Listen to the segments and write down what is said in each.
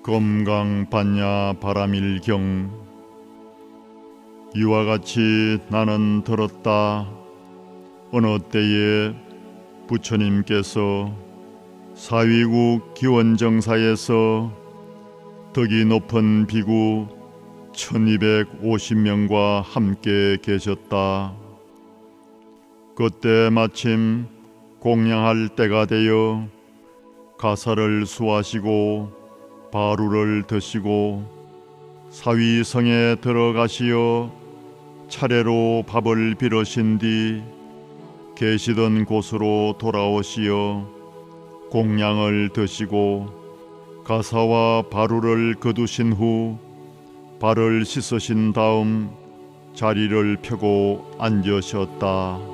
검강 반야 바람일경. 이와 같이 나는 들었다. 어느 때에 부처님께서 사위국 기원정사에서 덕이 높은 비구 1250명과 함께 계셨다. 그때 마침 공양할 때가 되어 가사를 수하시고 바루를 드시고 사위성에 들어가시어 차례로 밥을 빌으신 뒤 계시던 곳으로 돌아오시어 공양을 드시고 가사와 바루를 거두신 후 발을 씻으신 다음 자리를 펴고 앉으셨다.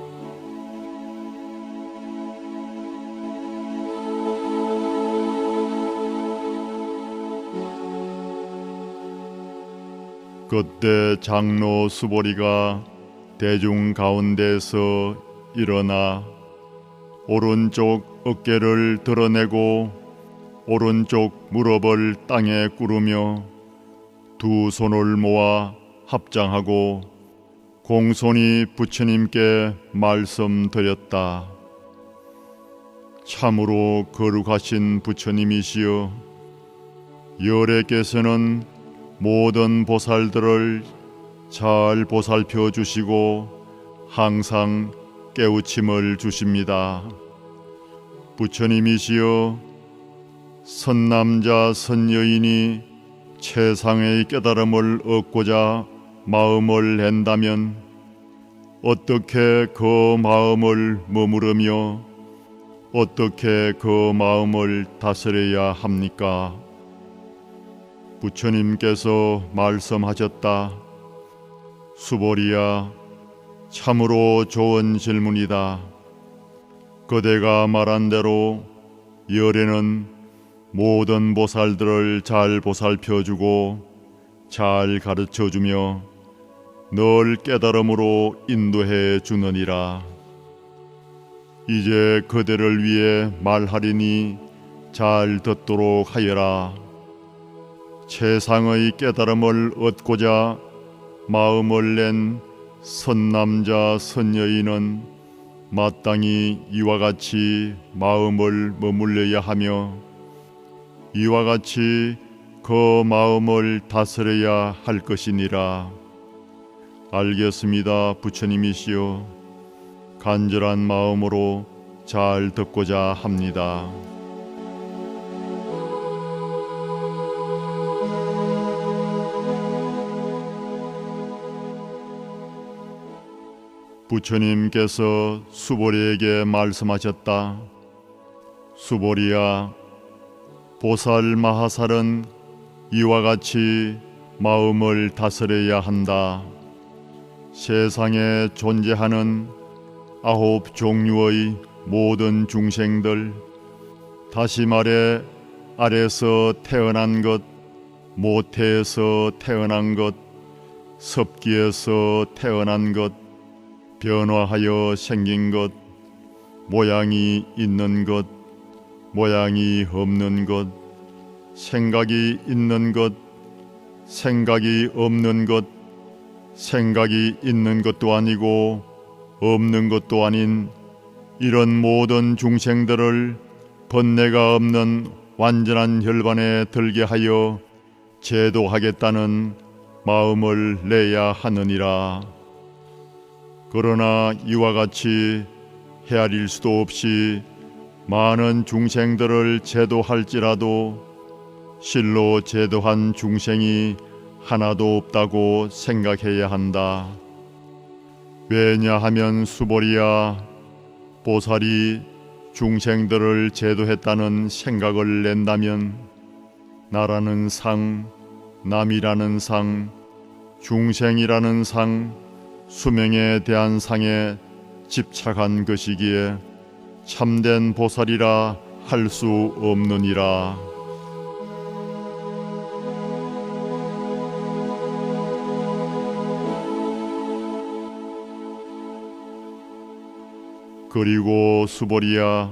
그때 장로 수보리가 대중 가운데서 일어나 오른쪽 어깨를 드러내고 오른쪽 무릎을 땅에 꾸르며 두 손을 모아 합장하고 공손히 부처님께 말씀드렸다. 참으로 거룩하신 부처님이시여, 열애께서는 모든 보살들을 잘 보살펴 주시고 항상 깨우침을 주십니다. 부처님이시여, 선남자 선여인이 최상의 깨달음을 얻고자 마음을 낸다면 어떻게 그 마음을 머무르며 어떻게 그 마음을 다스려야 합니까? 부처님께서 말씀하셨다. 수보리야, 참으로 좋은 질문이다. 그대가 말한 대로 열애는 모든 보살들을 잘 보살펴주고 잘 가르쳐주며 늘 깨달음으로 인도해 주느니라. 이제 그대를 위해 말하리니 잘 듣도록 하여라. 최상의 깨달음을 얻고자 마음을 낸 선남자 선여인은 마땅히 이와 같이 마음을 머물러야 하며 이와 같이 그 마음을 다스려야 할 것이니라. 알겠습니다, 부처님이시여. 간절한 마음으로 잘 듣고자 합니다. 부처님께서 수보리에게 말씀하셨다. 수보리야, 보살 마하살은 이와 같이 마음을 다스려야 한다. 세상에 존재하는 9 종류의 모든 중생들, 다시 말해 아래서 태어난 것, 모태에서 태어난 것, 섭기에서 태어난 것, 변화하여 생긴 것, 모양이 있는 것, 모양이 없는 것, 생각이 있는 것, 생각이 없는 것, 생각이 있는 것도 아니고 없는 것도 아닌 이런 모든 중생들을 번뇌가 없는 완전한 혈반에 들게 하여 제도하겠다는 마음을 내야 하느니라. 그러나 이와 같이 헤아릴 수도 없이 많은 중생들을 제도할지라도 실로 제도한 중생이 하나도 없다고 생각해야 한다. 왜냐하면 수보리야, 보살이 중생들을 제도했다는 생각을 낸다면 나라는 상, 남이라는 상, 중생이라는 상, 수명에 대한 상에 집착한 것이기에 참된 보살이라 할 수 없느니라. 그리고 수보리야,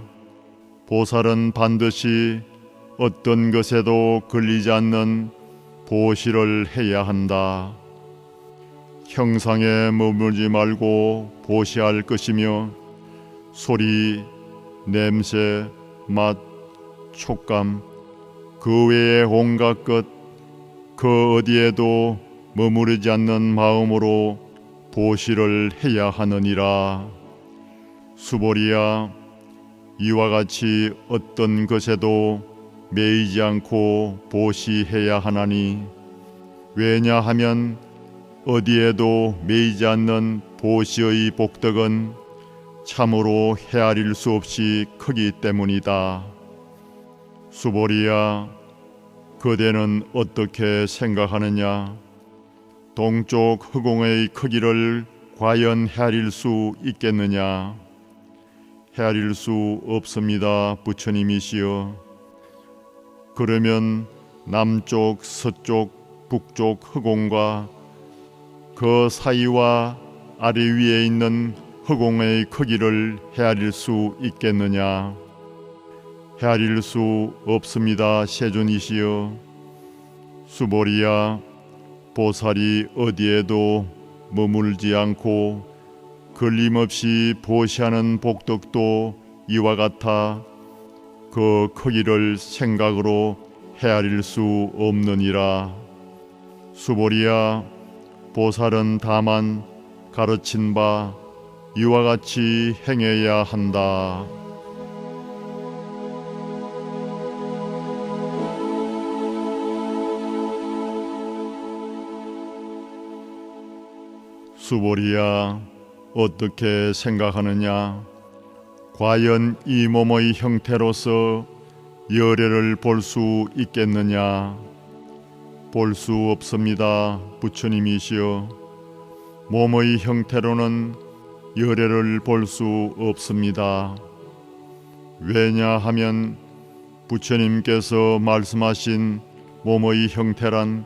보살은 반드시 어떤 것에도 걸리지 않는 보시를 해야 한다. 형상에 머물지 말고 보시할 것이며 소리, 냄새, 맛, 촉감, 그 외의 온갖 것, 그 어디에도 머무르지 않는 마음으로 보시를 해야 하느니라. 수보리야, 이와 같이 어떤 것에도 매이지 않고 보시해야 하나니, 왜냐하면 어디에도 매이지 않는 보시의 복덕은 참으로 헤아릴 수 없이 크기 때문이다. 수보리야, 그대는 어떻게 생각하느냐? 동쪽 허공의 크기를 과연 헤아릴 수 있겠느냐? 헤아릴 수 없습니다, 부처님이시여. 그러면 남쪽, 서쪽, 북쪽 허공과 그 사이와 아래 위에 있는 허공의 크기를 헤아릴 수 있겠느냐? 헤아릴 수 없습니다, 세존이시여. 수보리야, 보살이 어디에도 머물지 않고 걸림없이 보시하는 복덕도 이와 같아 그 크기를 생각으로 헤아릴 수 없느니라. 수보리야, 보살은 다만 가르친 바 이와 같이 행해야 한다. 수보리야, 어떻게 생각하느냐? 과연 이 몸의 형태로서 열애를 볼 수 있겠느냐? 볼 수 없습니다, 부처님이시여. 몸의 형태로는 열애를 볼 수 없습니다. 왜냐하면 부처님께서 말씀하신 몸의 형태란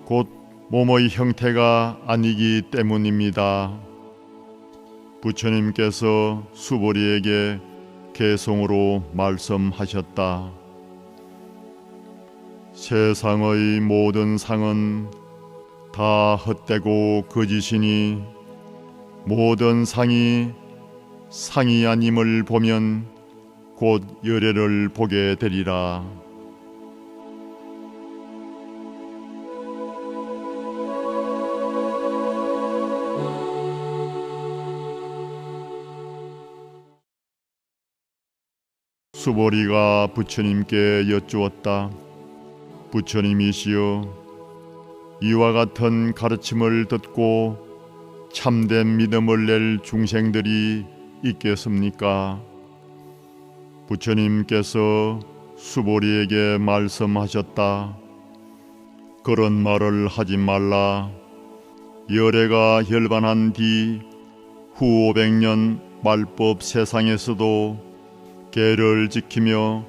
곧 몸의 형태가 아니기 때문입니다. 부처님께서 수보리에게 개송으로 말씀하셨다. 세상의 모든 상은 다 헛되고 거짓이니 모든 상이 상이 아님을 보면 곧 열애를 보게 되리라. 수보리가 부처님께 여쭈었다. 부처님이시여, 이와 같은 가르침을 듣고 참된 믿음을 낼 중생들이 있겠습니까? 부처님께서 수보리에게 말씀하셨다. 그런 말을 하지 말라. 열애가 혈반한 뒤 후 500년 말법 세상에서도 계를 지키며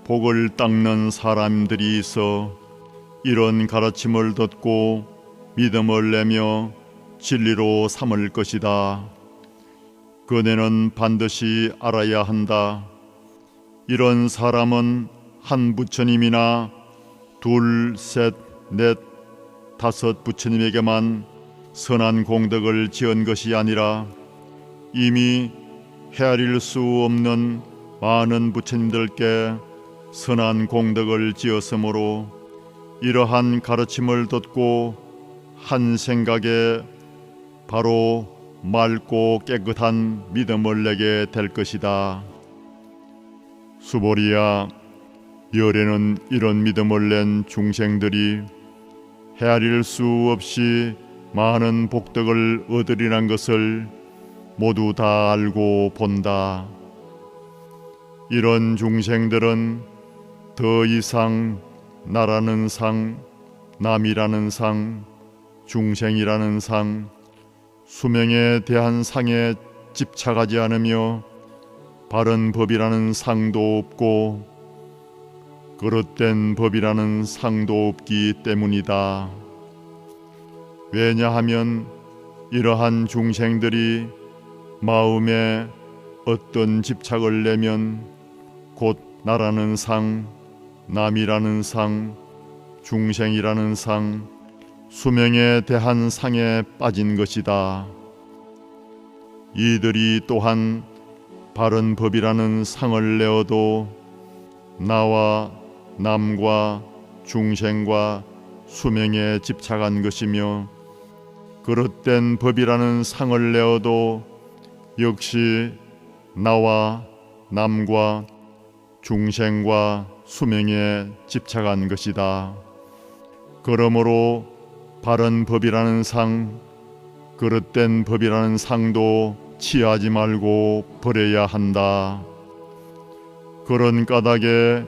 복을 닦는 사람들이 있어 이런 가르침을 듣고 믿음을 내며 진리로 삼을 것이다. 그대는 반드시 알아야 한다. 이런 사람은 한 부처님이나 둘, 셋, 넷, 다섯 부처님에게만 선한 공덕을 지은 것이 아니라 이미 헤아릴 수 없는 많은 부처님들께 선한 공덕을 지었으므로 이러한 가르침을 듣고 한 생각에 바로 맑고 깨끗한 믿음을 내게 될 것이다. 수보리야, 열애는 이런 믿음을 낸 중생들이 헤아릴 수 없이 많은 복덕을 얻으리란 것을 모두 다 알고 본다. 이런 중생들은 더 이상 나라는 상, 남이라는 상, 중생이라는 상, 수명에 대한 상에 집착하지 않으며 바른 법이라는 상도 없고 그릇된 법이라는 상도 없기 때문이다. 왜냐하면 이러한 중생들이 마음에 어떤 집착을 내면 곧 나라는 상, 남이라는 상, 중생이라는 상, 수명에 대한 상에 빠진 것이다. 이들이 또한 바른 법이라는 상을 내어도 나와 남과 중생과 수명에 집착한 것이며, 그릇된 법이라는 상을 내어도 역시 나와 남과 중생과 수명에 집착한 것이다. 그러므로 바른 법이라는 상, 그릇된 법이라는 상도 취하지 말고 버려야 한다. 그런 까닭에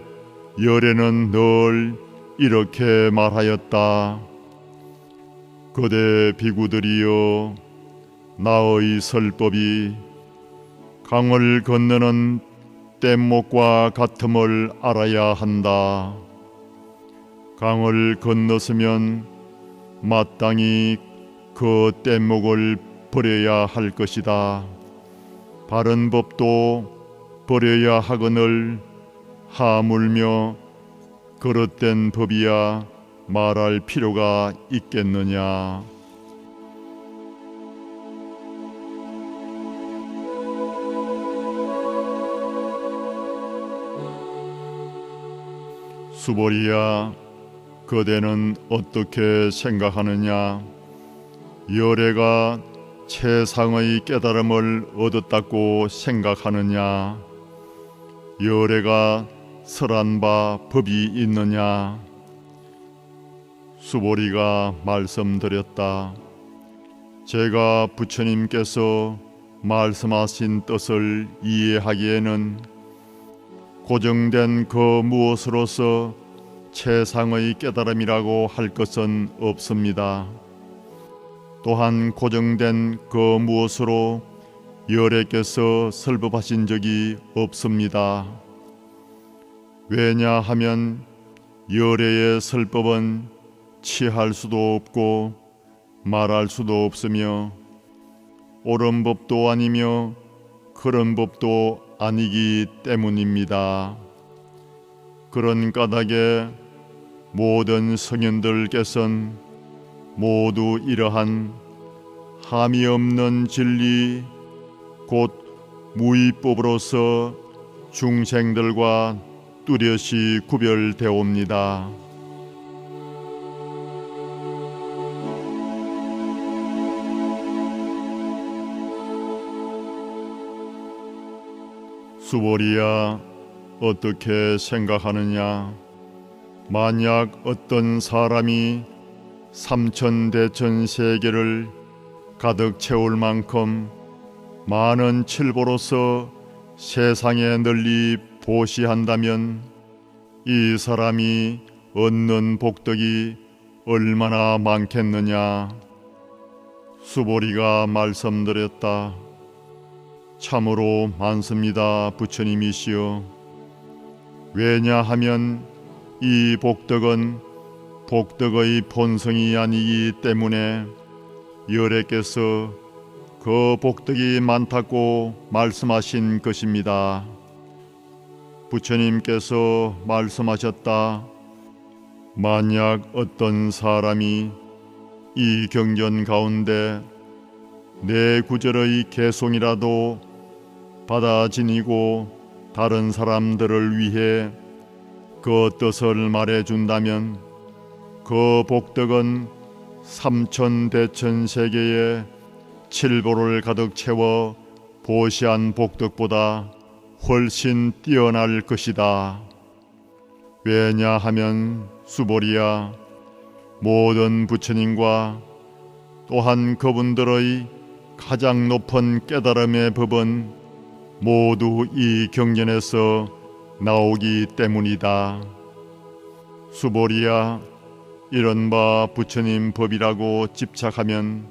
열애는 늘 이렇게 말하였다. 거대 비구들이여, 나의 설법이 강을 건너는 뗏목과 같음을 알아야 한다. 강을 건넜으면 마땅히 그 뗏목을 버려야 할 것이다. 바른 법도 버려야 하거늘 하물며 그릇된 법이야 말할 필요가 있겠느냐. 수보리야, 그대는 어떻게 생각하느냐? 열애가 최상의 깨달음을 얻었다고 생각하느냐? 열애가 설한 바 법이 있느냐? 수보리가 말씀드렸다. 제가 부처님께서 말씀하신 뜻을 이해하기에는 고정된 그 무엇으로서 최상의 깨달음이라고 할 것은 없습니다. 또한 고정된 그 무엇으로 열애께서 설법하신 적이 없습니다. 왜냐하면 열애의 설법은 취할 수도 없고 말할 수도 없으며 옳은 법도 아니며 그런 법도 아니기 때문입니다. 그런 까닭에 모든 성현들께서는 모두 이러한 함이 없는 진리 곧 무의법으로서 중생들과 뚜렷이 구별되옵니다. 수보리야, 어떻게 생각하느냐? 만약 어떤 사람이 삼천대천세계를 가득 채울 만큼 많은 칠보로서 세상에 널리 보시한다면 이 사람이 얻는 복덕이 얼마나 많겠느냐? 수보리가 말씀드렸다. 참으로 많습니다, 부처님이시여. 왜냐하면 이 복덕은 복덕의 본성이 아니기 때문에 열애께서 그 복덕이 많다고 말씀하신 것입니다. 부처님께서 말씀하셨다. 만약 어떤 사람이 이 경전 가운데 내 구절의 개송이라도 받아 지니고 다른 사람들을 위해 그 뜻을 말해준다면 그 복덕은 삼천대천세계에 칠보를 가득 채워 보시한 복덕보다 훨씬 뛰어날 것이다. 왜냐하면 수보리야, 모든 부처님과 또한 그분들의 가장 높은 깨달음의 법은 모두 이 경전에서 나오기 때문이다. 수보리야, 이른바 부처님 법이라고 집착하면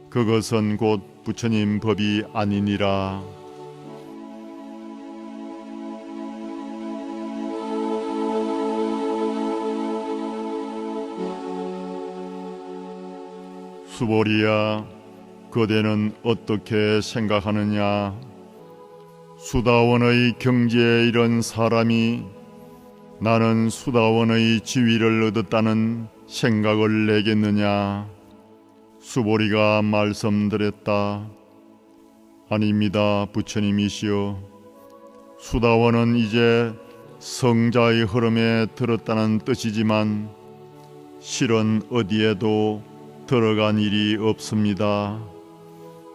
그것은 곧 부처님 법이 아니니라. 수보리야, 그대는 어떻게 생각하느냐? 수다원의 경지에 이른 사람이 나는 수다원의 지위를 얻었다는 생각을 내겠느냐? 수보리가 말씀드렸다. 아닙니다, 부처님이시여. 수다원은 이제 성자의 흐름에 들었다는 뜻이지만 실은 어디에도 들어간 일이 없습니다.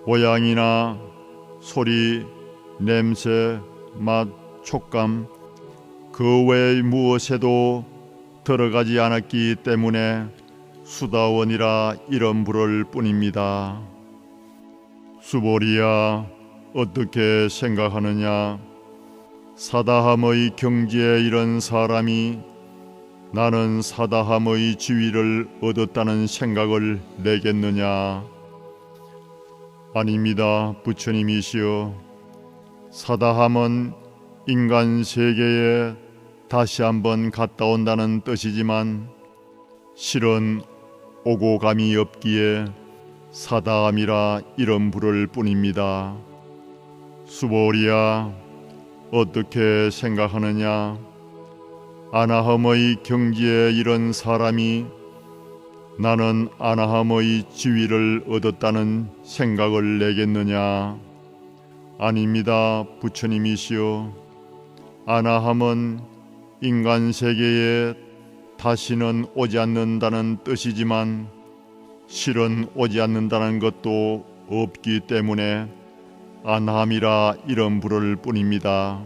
모양이나 소리, 냄새, 맛, 촉감 그 외의 무엇에도 들어가지 않았기 때문에 수다원이라 이름 부를 뿐입니다. 수보리야, 어떻게 생각하느냐? 사다함의 경지에 이른 사람이 나는 사다함의 지위를 얻었다는 생각을 내겠느냐? 아닙니다, 부처님이시여. 사다함은 인간 세계에 다시 한번 갔다 온다는 뜻이지만 실은 오고 감이 없기에 사다함이라 이름 부를 뿐입니다. 수보리야, 어떻게 생각하느냐? 아나함의 경지에 이른 사람이 나는 아나함의 지위를 얻었다는 생각을 내겠느냐? 아닙니다, 부처님이시여. 아나함은 인간 세계에 다시는 오지 않는다는 뜻이지만 실은 오지 않는다는 것도 없기 때문에 아나함이라 이름 부를 뿐입니다.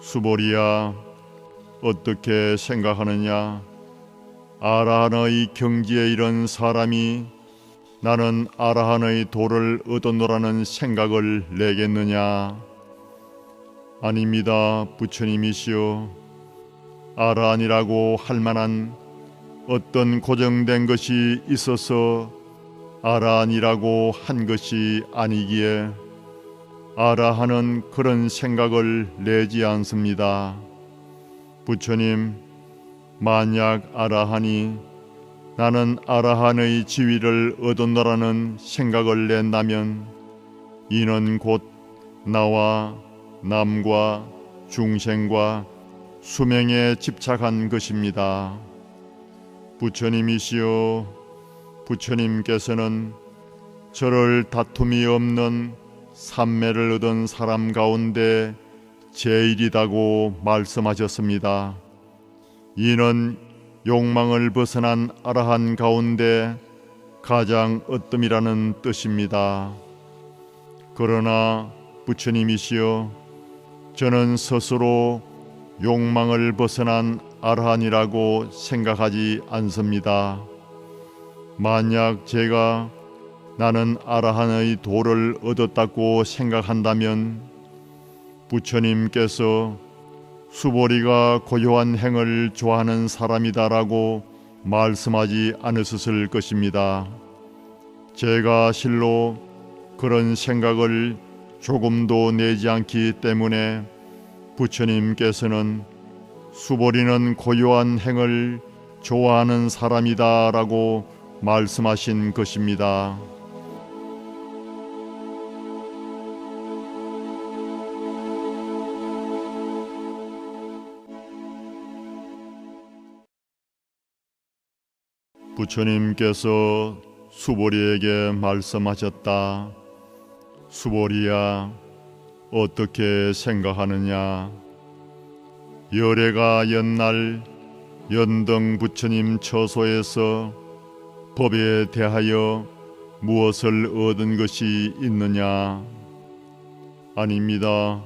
수보리야, 어떻게 생각하느냐? 아라한의 경지에 이른 사람이 나는 아라한의 도를 얻었노라는 생각을 내겠느냐? 아닙니다, 부처님이시여. 아라한이라고 할 만한 어떤 고정된 것이 있어서 아라한이라고 한 것이 아니기에 아라한은 그런 생각을 내지 않습니다. 부처님, 만약 아라한이 나는 아라한의 지위를 얻었노라는 생각을 낸다면 이는 곧 나와 남과 중생과 수명에 집착한 것입니다. 부처님이시여, 부처님께서는 저를 다툼이 없는 삼매를 얻은 사람 가운데 제일이다고 말씀하셨습니다. 이는 욕망을 벗어난 아라한 가운데 가장 으뜸이라는 뜻입니다. 그러나 부처님이시여, 저는 스스로 욕망을 벗어난 아라한이라고 생각하지 않습니다. 만약 제가 나는 아라한의 도를 얻었다고 생각한다면 부처님께서 수보리가 고요한 행을 좋아하는 사람이다라고 말씀하지 않으셨을 것입니다. 제가 실로 그런 생각을 조금도 내지 않기 때문에 부처님께서는 수보리는 고요한 행을 좋아하는 사람이다라고 말씀하신 것입니다. 부처님께서 수보리에게 말씀하셨다. 수보리야, 어떻게 생각하느냐? 열애가 옛날 연등 부처님 처소에서 법에 대하여 무엇을 얻은 것이 있느냐? 아닙니다.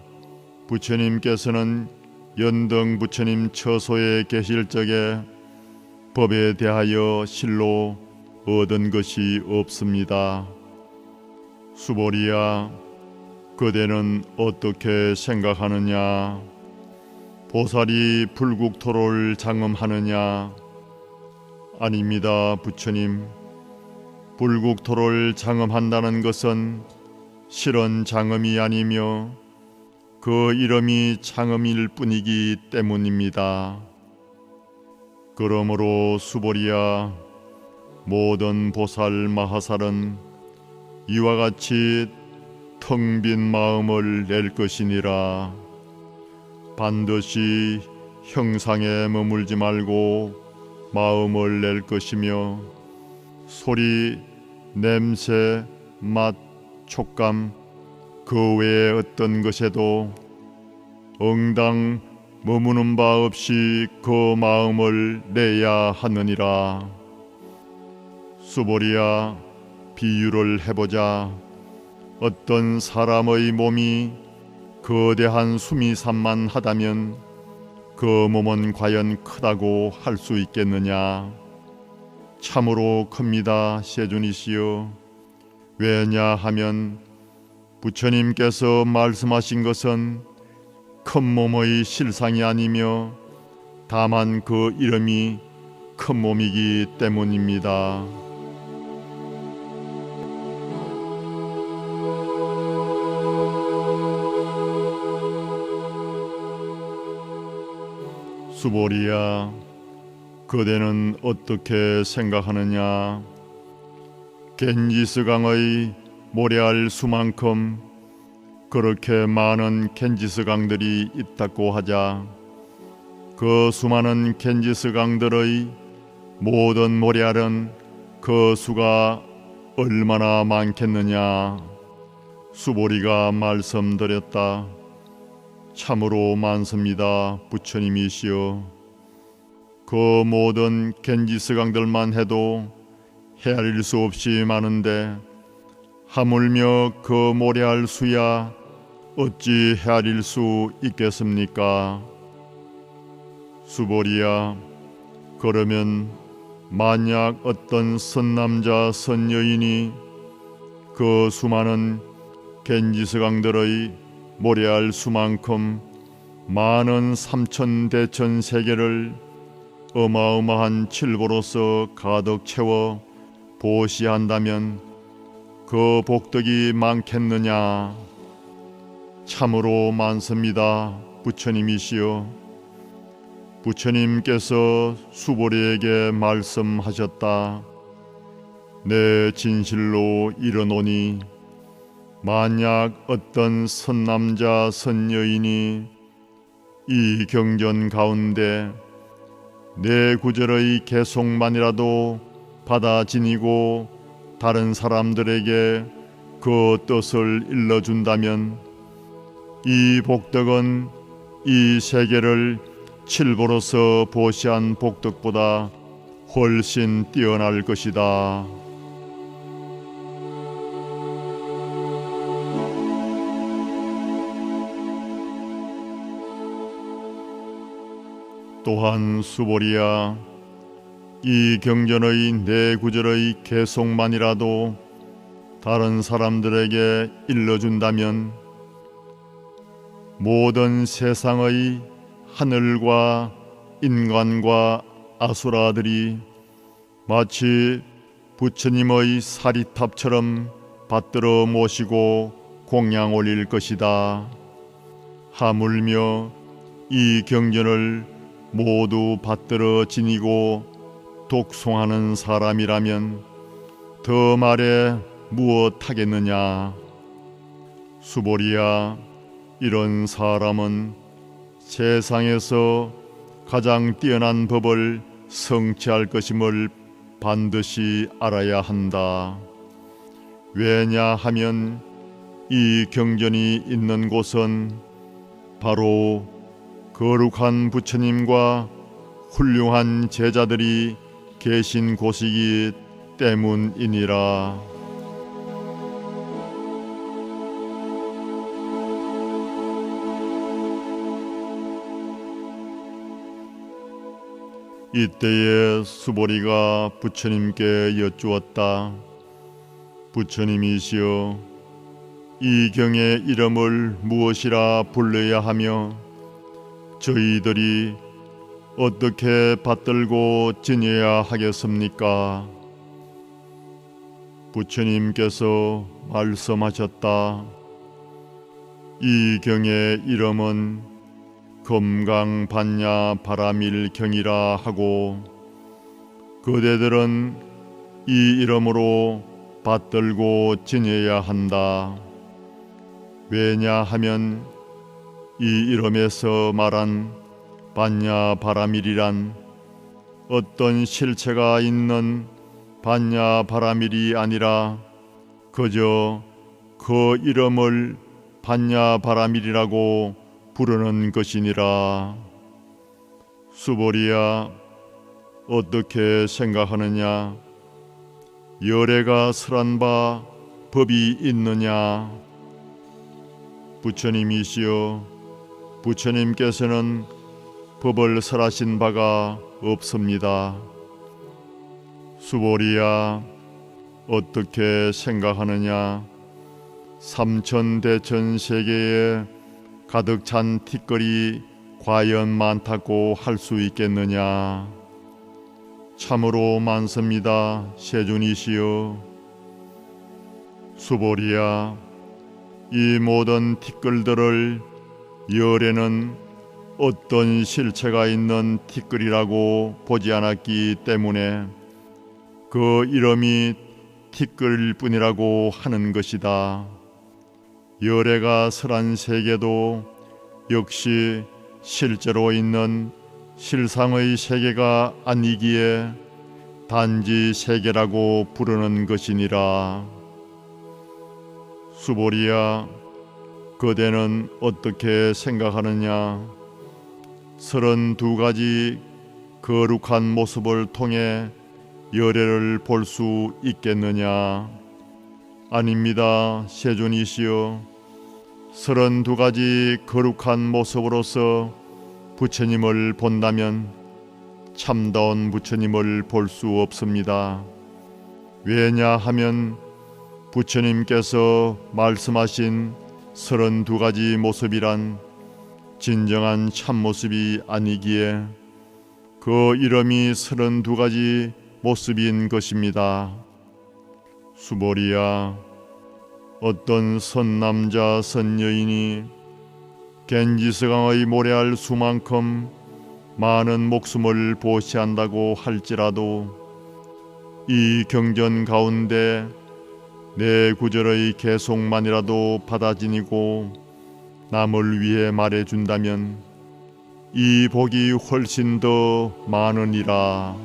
부처님께서는 연등 부처님 처소에 계실 적에 법에 대하여 실로 얻은 것이 없습니다. 수보리야, 그대는 어떻게 생각하느냐? 보살이 불국토를 장엄하느냐? 아닙니다, 부처님. 불국토를 장엄한다는 것은 실은 장엄이 아니며 그 이름이 장엄일 뿐이기 때문입니다. 그러므로 수보리야, 모든 보살 마하살은 이와 같이 텅 빈 마음을 낼 것이니라. 반드시 형상에 머물지 말고 마음을 낼 것이며 소리, 냄새, 맛, 촉감 그 외에 어떤 것에도 응당 머무는 바 없이 그 마음을 내야 하느니라. 수보리야, 비유를 해보자. 어떤 사람의 몸이 거대한 수미산만 하다면 그 몸은 과연 크다고 할 수 있겠느냐? 참으로 큽니다, 세존이시여. 왜냐하면 부처님께서 말씀하신 것은 큰 몸의 실상이 아니며 다만 그 이름이 큰 몸이기 때문입니다. 수보리야, 그대는 어떻게 생각하느냐? 겐지스강의 모래알 수만큼 그렇게 많은 겐지스강들이 있다고 하자 그 수많은 겐지스강들의 모든 모래알은 그 수가 얼마나 많겠느냐? 수보리가 말씀드렸다. 참으로 많습니다, 부처님이시여. 그 모든 겐지스강들만 해도 헤아릴 수 없이 많은데 하물며 그 모래알 수야 어찌 헤아릴 수 있겠습니까? 수보리야, 그러면 만약 어떤 선남자 선여인이 그 수많은 겐지스강들의 모래알 수만큼 많은 삼천대천 세계를 어마어마한 칠보로서 가득 채워 보시한다면 그 복덕이 많겠느냐? 참으로 많습니다, 부처님이시여. 부처님께서 수보리에게 말씀하셨다. 내 진실로 이르노니 만약 어떤 선남자 선여인이 이 경전 가운데 내 구절의 개송만이라도 받아 지니고 다른 사람들에게 그 뜻을 일러준다면 이 복덕은 이 세계를 칠보로서 보시한 복덕보다 훨씬 뛰어날 것이다. 또한 수보리야, 이 경전의 네 구절의 개송만이라도 다른 사람들에게 일러준다면 모든 세상의 하늘과 인간과 아수라들이 마치 부처님의 사리탑처럼 받들어 모시고 공양 올릴 것이다. 하물며 이 경전을 모두 받들어 지니고 독송하는 사람이라면 더 말해 무엇하겠느냐? 수보리야, 이런 사람은 세상에서 가장 뛰어난 법을 성취할 것임을 반드시 알아야 한다. 왜냐하면 이 경전이 있는 곳은 바로 거룩한 부처님과 훌륭한 제자들이 계신 곳이기 때문이니라. 이때에 수보리가 부처님께 여쭈었다. 부처님이시여, 이 경의 이름을 무엇이라 불러야 하며 저희들이 어떻게 받들고 지내야 하겠습니까? 부처님께서 말씀하셨다. 이 경의 이름은 금강반야 바라밀경이라 하고 그대들은 이 이름으로 받들고 지내야 한다. 왜냐하면 이 이름에서 말한 반야 바라밀이란 어떤 실체가 있는 반야 바라밀이 아니라 그저 그 이름을 반야 바라밀이라고 부르는 것이니라. 수보리야, 어떻게 생각하느냐? 열애가 설한 바 법이 있느냐? 부처님이시여, 부처님께서는 법을 설하신 바가 없습니다. 수보리야, 어떻게 생각하느냐? 삼천대천 세계에 가득 찬 티끌이 과연 많다고 할 수 있겠느냐? 참으로 많습니다, 세존이시여. 수보리야, 이 모든 티끌들을 열애는 어떤 실체가 있는 티끌이라고 보지 않았기 때문에 그 이름이 티끌일 뿐이라고 하는 것이다. 열애가 설한 세계도 역시 실제로 있는 실상의 세계가 아니기에 단지 세계라고 부르는 것이니라. 수보리야, 그대는 어떻게 생각하느냐? 32가지 거룩한 모습을 통해 열애를 볼 수 있겠느냐? 아닙니다, 세존이시여. 32가지 거룩한 모습으로서 부처님을 본다면 참다운 부처님을 볼 수 없습니다. 왜냐하면 부처님께서 말씀하신 32가지 모습이란 진정한 참모습이 아니기에 그 이름이 32가지 모습인 것입니다. 수보리야, 어떤 선남자 선여인이 겐지스강의 모래알 수만큼 많은 목숨을 보시한다고 할지라도 이 경전 가운데 내 구절의 계속만이라도 받아 지니고 남을 위해 말해준다면 이 복이 훨씬 더 많으니라.